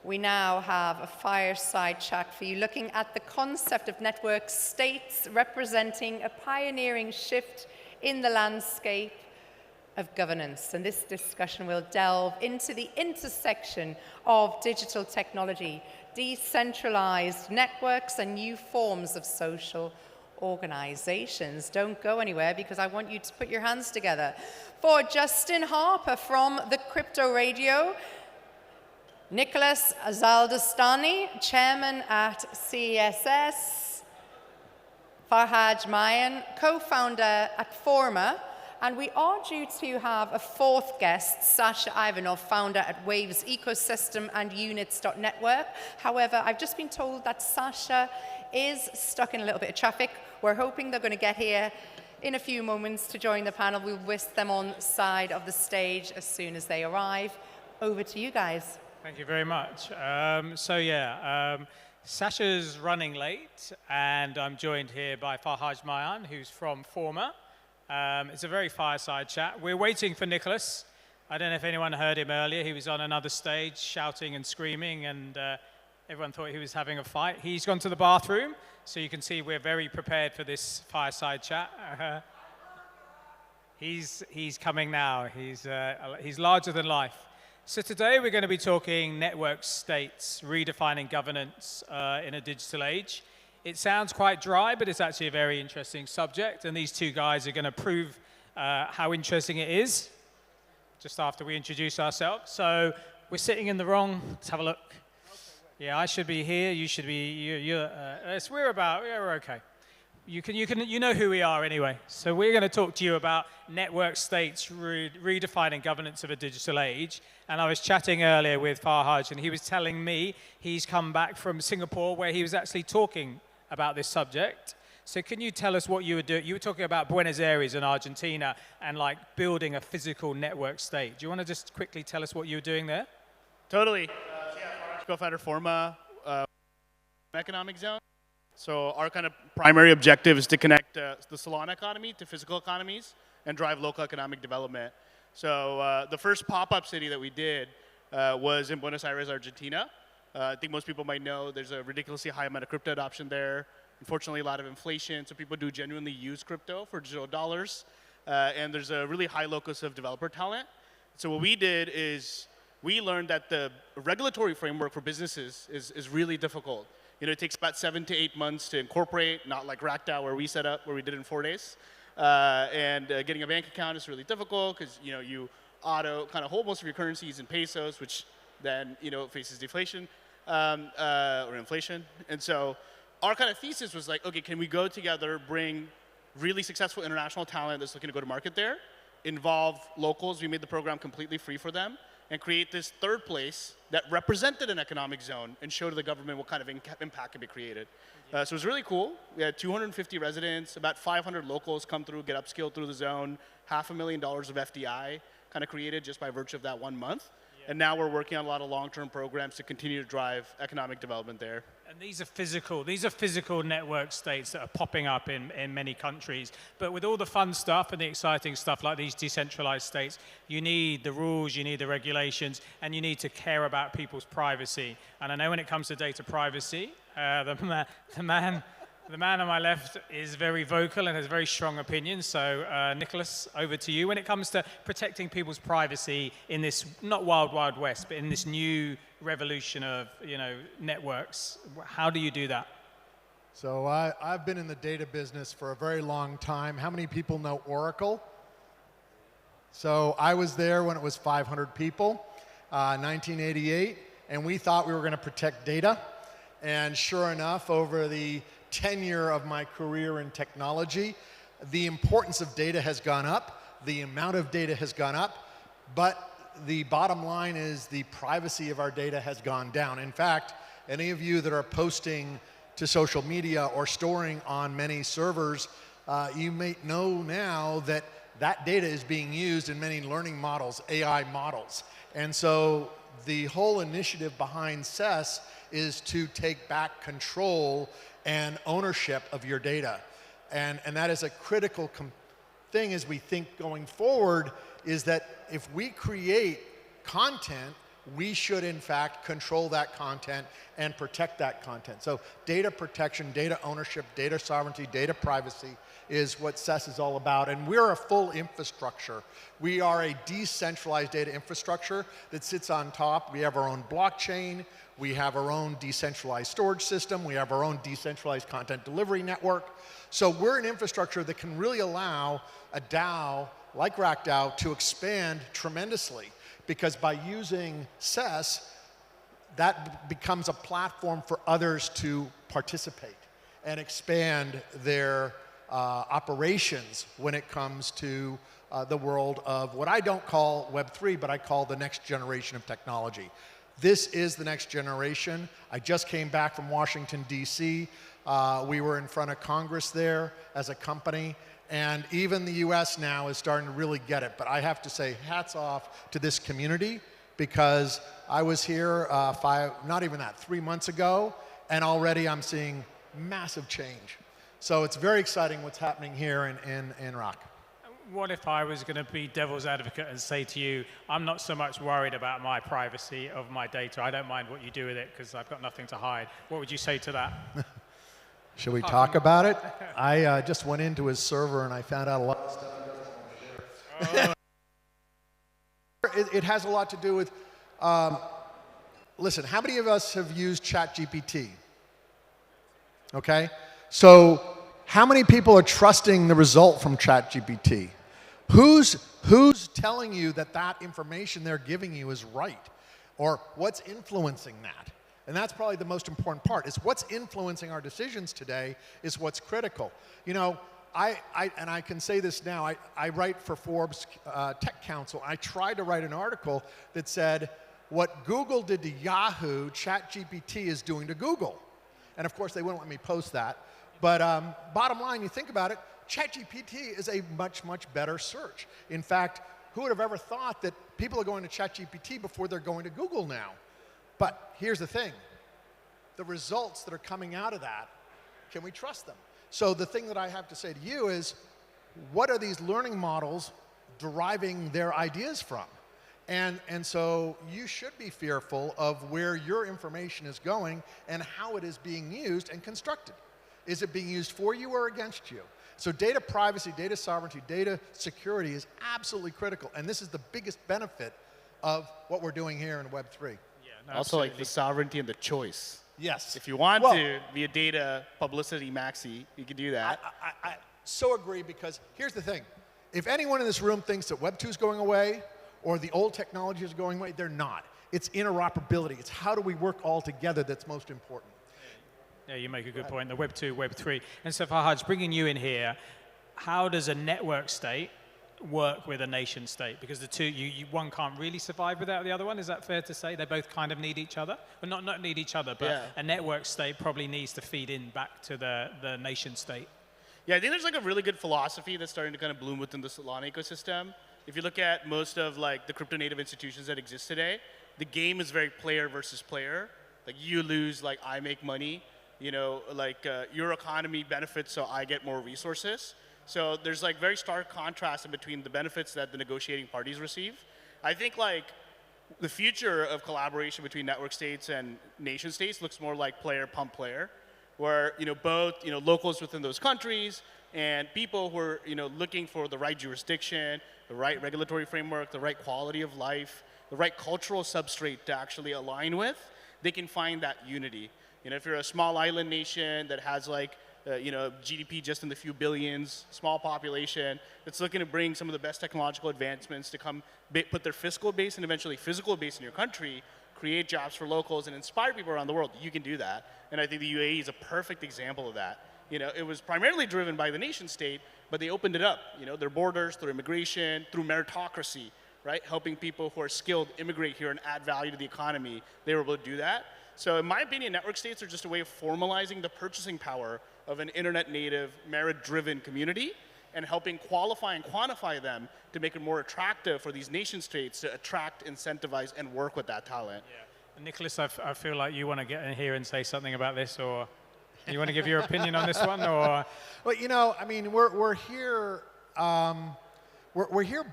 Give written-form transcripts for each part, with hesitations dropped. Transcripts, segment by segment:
we now have a fireside chat for you looking at the concept of network states representing a pioneering shift in the landscape of governance. And this discussion will delve into the intersection of digital technology, decentralized networks, and new forms of social organizations. Don't go anywhere, because I want you to put your hands together for Justin Harper from the Crypto Radio, Nicholas Zaldestani, Chairman at CESS, Farhad Mayan, Co-founder at Forma, and we are due to have a fourth guest, Sasha Ivanov, founder at Waves Ecosystem and Units.network. However, I've just been told that Sasha is stuck in a little bit of traffic. We're hoping they're going to get here in a few moments to join the panel. We'll whisk them on the side of the stage as soon as they arrive. Over to you guys. Thank you very much. Sasha's running late, and I'm joined here by Farhad Mayan, who's from Forma. It's a very fireside chat. We're waiting for Nicholas. I don't know if anyone heard him earlier. He was on another stage shouting and screaming, and everyone thought he was having a fight. He's gone to the bathroom, so you can see we're very prepared for this fireside chat. He's coming now. He's larger than life. So today we're going to be talking network states, redefining governance in a digital age. It sounds quite dry, but it's actually a very interesting subject, and these two guys are going to prove how interesting it is just after we introduce ourselves. So we're sitting in the wrong, let's have a look. Yeah, I should be here, you should be, we're okay. You know who we are anyway. So we're going to talk to you about network states redefining governance of a digital age. And I was chatting earlier with Farhad, and he was telling me he's come back from Singapore, where he was actually talking about this subject. So can you tell us what you were doing? You were talking about Buenos Aires in Argentina and like building a physical network state. Do you want to just quickly tell us what you were doing there? Totally. Co-founder Forma, economic zone. So our kind of primary objective is to connect the salon economy to physical economies and drive local economic development. So the first pop-up city that we did was in Buenos Aires, Argentina. I think most people might know there's a ridiculously high amount of crypto adoption there. Unfortunately, a lot of inflation, so people do genuinely use crypto for digital dollars. And there's a really high locus of developer talent. So what we did is we learned that the regulatory framework for businesses is really difficult. You know, it takes about 7 to 8 months to incorporate, not like RAK DAO where we set up, where we did it in 4 days. Getting a bank account is really difficult because, you know, you kind of hold most of your currencies in pesos, which then, you know, faces deflation or inflation. And so our kind of thesis was like, okay, can we go together, bring really successful international talent that's looking to go to market there, involve locals, we made the program completely free for them, and create this third place that represented an economic zone and showed the government what kind of impact could be created. So it was really cool. We had 250 residents, about 500 locals come through, get upskilled through the zone, $500,000 of FDI kind of created just by virtue of that 1 month. And now we're working on a lot of long-term programs to continue to drive economic development there. And these are physical network states that are popping up in many countries. But with all the fun stuff and the exciting stuff like these decentralized states, you need the rules, you need the regulations, and you need to care about people's privacy. And I know when it comes to data privacy, the man on my left is very vocal and has very strong opinions. So Nicholas, over to you. When it comes to protecting people's privacy in this, not wild, wild west, but in this new revolution of, you know, networks, how do you do that? So I've been in the data business for a very long time. How many people know Oracle? So I was there when it was 500 people, 1988, and we thought we were going to protect data. And sure enough, over the tenure of my career in technology, the importance of data has gone up, the amount of data has gone up, but the bottom line is the privacy of our data has gone down. In fact, any of you that are posting to social media or storing on many servers, you may know now that that data is being used in many learning models, AI models. And so the whole initiative behind CES is to take back control and ownership of your data. And that is a critical thing as we think going forward, is that if we create content, we should in fact control that content and protect that content. So data protection, data ownership, data sovereignty, data privacy is what CES is all about. And we're a full infrastructure. We are a decentralized data infrastructure that sits on top. We have our own blockchain. We have our own decentralized storage system. We have our own decentralized content delivery network. So we're an infrastructure that can really allow a DAO like RAK DAO to expand tremendously, because by using CES, that becomes a platform for others to participate and expand their operations when it comes to the world of what I don't call Web3, but I call the next generation of technology. This is the next generation. I just came back from Washington, D.C. We were in front of Congress there as a company, and even the US now is starting to really get it. But I have to say, hats off to this community, because I was here not even that, 3 months ago, and already I'm seeing massive change. So it's very exciting what's happening here in RAK. What if I was going to be devil's advocate and say to you, I'm not so much worried about my privacy of my data. I don't mind what you do with it because I've got nothing to hide. What would you say to that? Should we talk about it? I just went into his server and I found out a lot of stuff he doesn't want to share. It has a lot to do with, listen, how many of us have used ChatGPT? Okay? So how many people are trusting the result from ChatGPT? Who's telling you that that information they're giving you is right? Or what's influencing that? And that's probably the most important part, is what's influencing our decisions today is what's critical. You know, and I can say this now, I write for Forbes Tech Council. I tried to write an article that said, what Google did to Yahoo, ChatGPT is doing to Google. And of course, they wouldn't let me post that. But bottom line, you think about it, ChatGPT is a much, much better search. In fact, who would have ever thought that people are going to ChatGPT before they're going to Google now? But here's the thing. The results that are coming out of that, can we trust them? So the thing that I have to say to you is, what are these learning models deriving their ideas from? And so you should be fearful of where your information is going and how it is being used and constructed. Is it being used for you or against you? So data privacy, data sovereignty, data security is absolutely critical. And this is the biggest benefit of what we're doing here in Web3. No, also, like the sovereignty and the choice. Yes. If you want to be a data publicity maxi, you can do that. I so agree, because here's the thing. If anyone in this room thinks that Web 2 is going away or the old technology is going away, they're not. It's interoperability. It's how do we work all together that's most important. Yeah, you make a good point, the Web 2, Web 3. And so Farhad, bringing you in here, how does a network state work with a nation state? Because the two, one can't really survive without the other one. Is that fair to say? They both kind of need each other. Well, not need each other, but a network state probably needs to feed in back to the nation state. Yeah, I think there's like a really good philosophy that's starting to kind of bloom within the Solana ecosystem. If you look at most of like the crypto native institutions that exist today, the game is very player versus player. Like you lose, like I make money. You know, like your economy benefits, so I get more resources. So there's like very stark contrast in between the benefits that the negotiating parties receive. I think like the future of collaboration between network states and nation states looks more like player pump player, where both locals within those countries and people who are looking for the right jurisdiction, the right regulatory framework, the right quality of life, the right cultural substrate to actually align with, they can find that unity. If you're a small island nation that has like GDP just in the few billions, small population, that's looking to bring some of the best technological advancements to come put their fiscal base and eventually physical base in your country, create jobs for locals and inspire people around the world, you can do that. And I think the UAE is a perfect example of that. It was primarily driven by the nation state, but they opened it up, their borders, through immigration, through meritocracy, right? Helping people who are skilled immigrate here and add value to the economy. They were able to do that. So in my opinion, network states are just a way of formalizing the purchasing power of an internet native, merit-driven community and helping qualify and quantify them to make it more attractive for these nation states to attract, incentivize, and work with that talent. Yeah. And Nicholas, I feel like you want to get in here and say something about this, or you want to give your opinion on this one, or? Well, I mean, we're here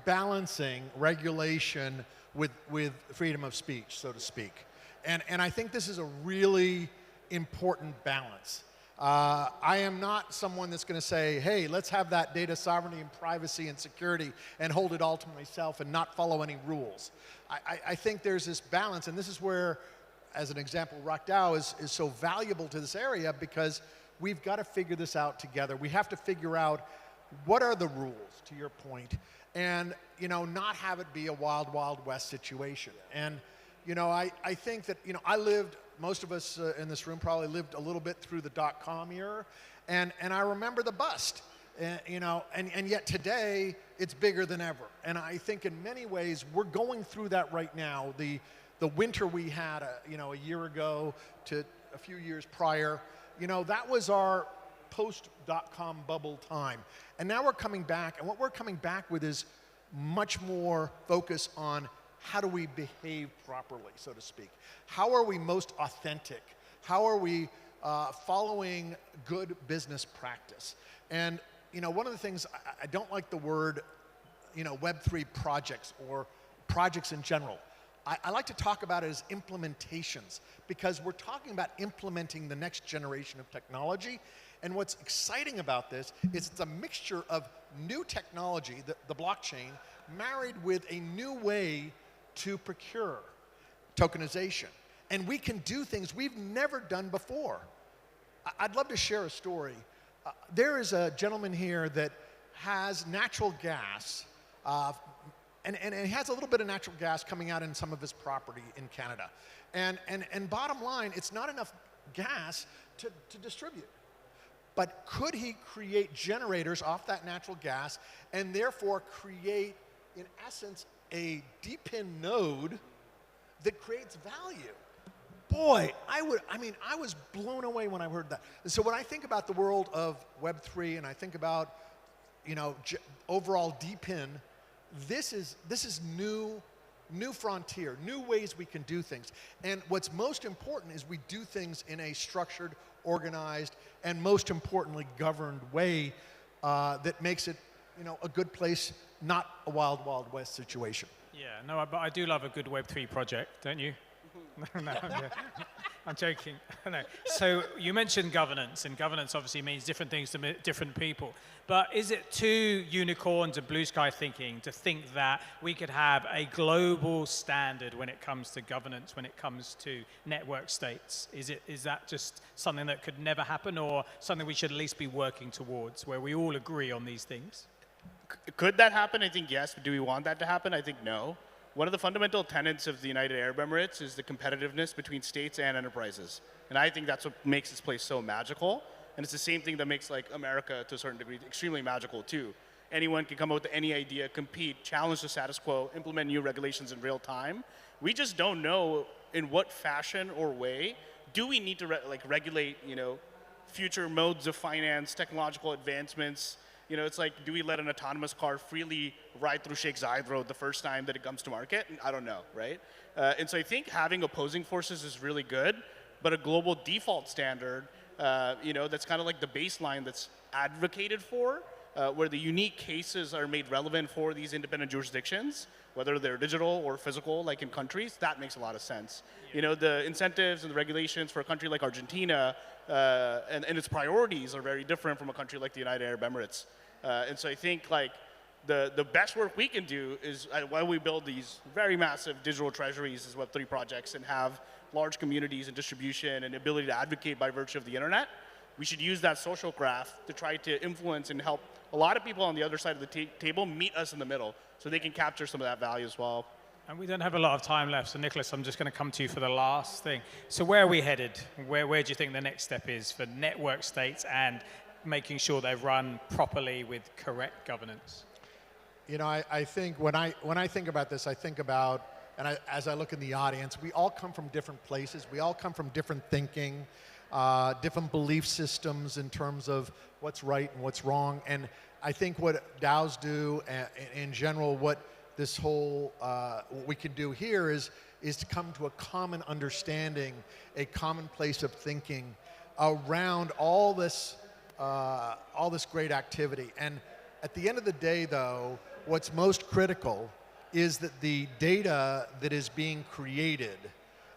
balancing regulation with freedom of speech, so to speak. And I think this is a really important balance. I am not someone that's going to say, hey, let's have that data sovereignty and privacy and security and hold it all to myself and not follow any rules. I think there's this balance, and this is where, as an example, RAK DAO is so valuable to this area, because we've got to figure this out together. We have to figure out what are the rules, to your point, and not have it be a wild, wild west situation. And I think that I lived, most of us in this room probably lived a little bit through the .com era, and I remember the bust. And yet today it's bigger than ever. And I think in many ways we're going through that right now. The winter we had a year ago to a few years prior, that was our post-.com bubble time. And now we're coming back, and what we're coming back with is much more focus on how do we behave properly, so to speak. How are we most authentic? How are we following good business practice? And one of the things, I don't like the word Web3 projects or projects in general. I like to talk about it as implementations, because we're talking about implementing the next generation of technology. And what's exciting about this is it's a mixture of new technology, the blockchain, married with a new way to procure tokenization. And we can do things we've never done before. I'd love to share a story. There is a gentleman here that has natural gas, and he has a little bit of natural gas coming out in some of his property in Canada. And bottom line, it's not enough gas to distribute. But could he create generators off that natural gas and therefore create, in essence, a DPIN node that creates value? Boy, I was blown away when I heard that. And so when I think about the world of Web3 and I think about, overall DPIN, this is new frontier, new ways we can do things. And what's most important is we do things in a structured, organized, and most importantly, governed way that makes it, a good place, not a wild, wild west situation. Yeah, no, but I do love a good Web3 project, don't you? No, I'm joking. No. So you mentioned governance, and governance obviously means different things to different people. But is it too unicorns and blue sky thinking to think that we could have a global standard when it comes to governance, when it comes to network states? Is that just something that could never happen, or something we should at least be working towards, where we all agree on these things? Could that happen? I think yes. But do we want that to happen? I think no. One of the fundamental tenets of the United Arab Emirates is the competitiveness between states and enterprises. And I think that's what makes this place so magical. And it's the same thing that makes America, to a certain degree, extremely magical too. Anyone can come up with any idea, compete, challenge the status quo, implement new regulations in real time. We just don't know in what fashion or way do we need to regulate, future modes of finance, technological advancements. It's like, do we let an autonomous car freely ride through Sheikh Zayed Road the first time that it comes to market? I don't know, right? And so I think having opposing forces is really good, but a global default standard, that's kind of like the baseline that's advocated for, where the unique cases are made relevant for these independent jurisdictions, whether they're digital or physical, like in countries, that makes a lot of sense. The incentives and the regulations for a country like Argentina and its priorities are very different from a country like the United Arab Emirates. And so I think the best work we can do is while we build these very massive digital treasuries as Web3 projects and have large communities and distribution and ability to advocate by virtue of the internet, we should use that social graph to try to influence and help a lot of people on the other side of the table meet us in the middle so they can capture some of that value as well. And we don't have a lot of time left, so Nicholas, I'm just going to come to you for the last thing. So where are we headed? Where do you think the next step is for network states and making sure they run properly with correct governance? I think when I think about this, I think about, and as I look in the audience, we all come from different places. We all come from different thinking, different belief systems in terms of what's right and what's wrong. And I think what DAOs do, in general, what this whole, what we can do here is to come to a common understanding, a common place of thinking around all this great activity. And at the end of the day, though, what's most critical is that the data that is being created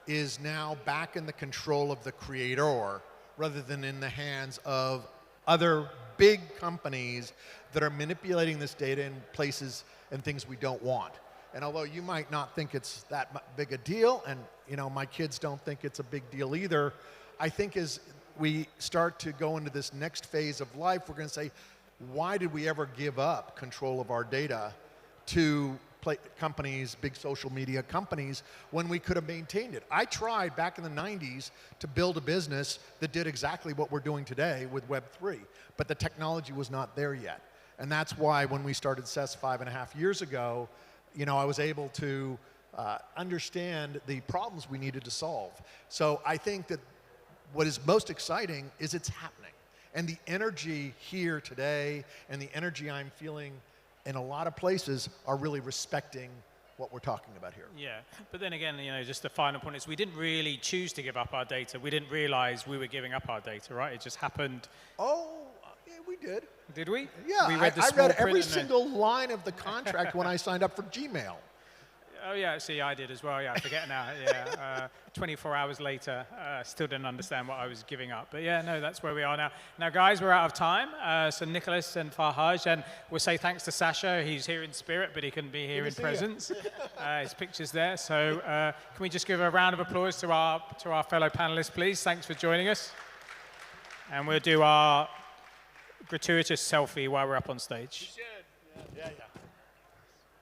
is now back in the control of the creator rather than in the hands of other big companies that are manipulating this data in places and things we don't want. And although you might not think it's that big a deal, and my kids don't think it's a big deal either, I think as we start to go into this next phase of life, we're going to say, why did we ever give up control of our data to companies, big social media companies, when we could have maintained it? I tried back in the 90s to build a business that did exactly what we're doing today with Web3, but the technology was not there yet. And that's why when we started CES 5.5 years ago, I was able to understand the problems we needed to solve. So I think that what is most exciting is it's happening. And the energy here today and the energy I'm feeling in a lot of places are really respecting what we're talking about here. Yeah, but then again, just the final point is we didn't really choose to give up our data. We didn't realize we were giving up our data, right? It just happened. Oh, yeah, we did. Did we? Yeah, we read I read every single line of the contract when I signed up for Gmail. Oh yeah, see, I did as well. Yeah, I forget now. Yeah, 24 hours later, still didn't understand what I was giving up. But yeah, no, that's where we are now. Now, guys, we're out of time. So Nicholas and Farhaj, and we'll say thanks to Sasha. He's here in spirit, but he couldn't be here in presence. His picture's there. So can we just give a round of applause to our fellow panelists, please? Thanks for joining us. And we'll do our gratuitous selfie while we're up on stage. You should. Yeah.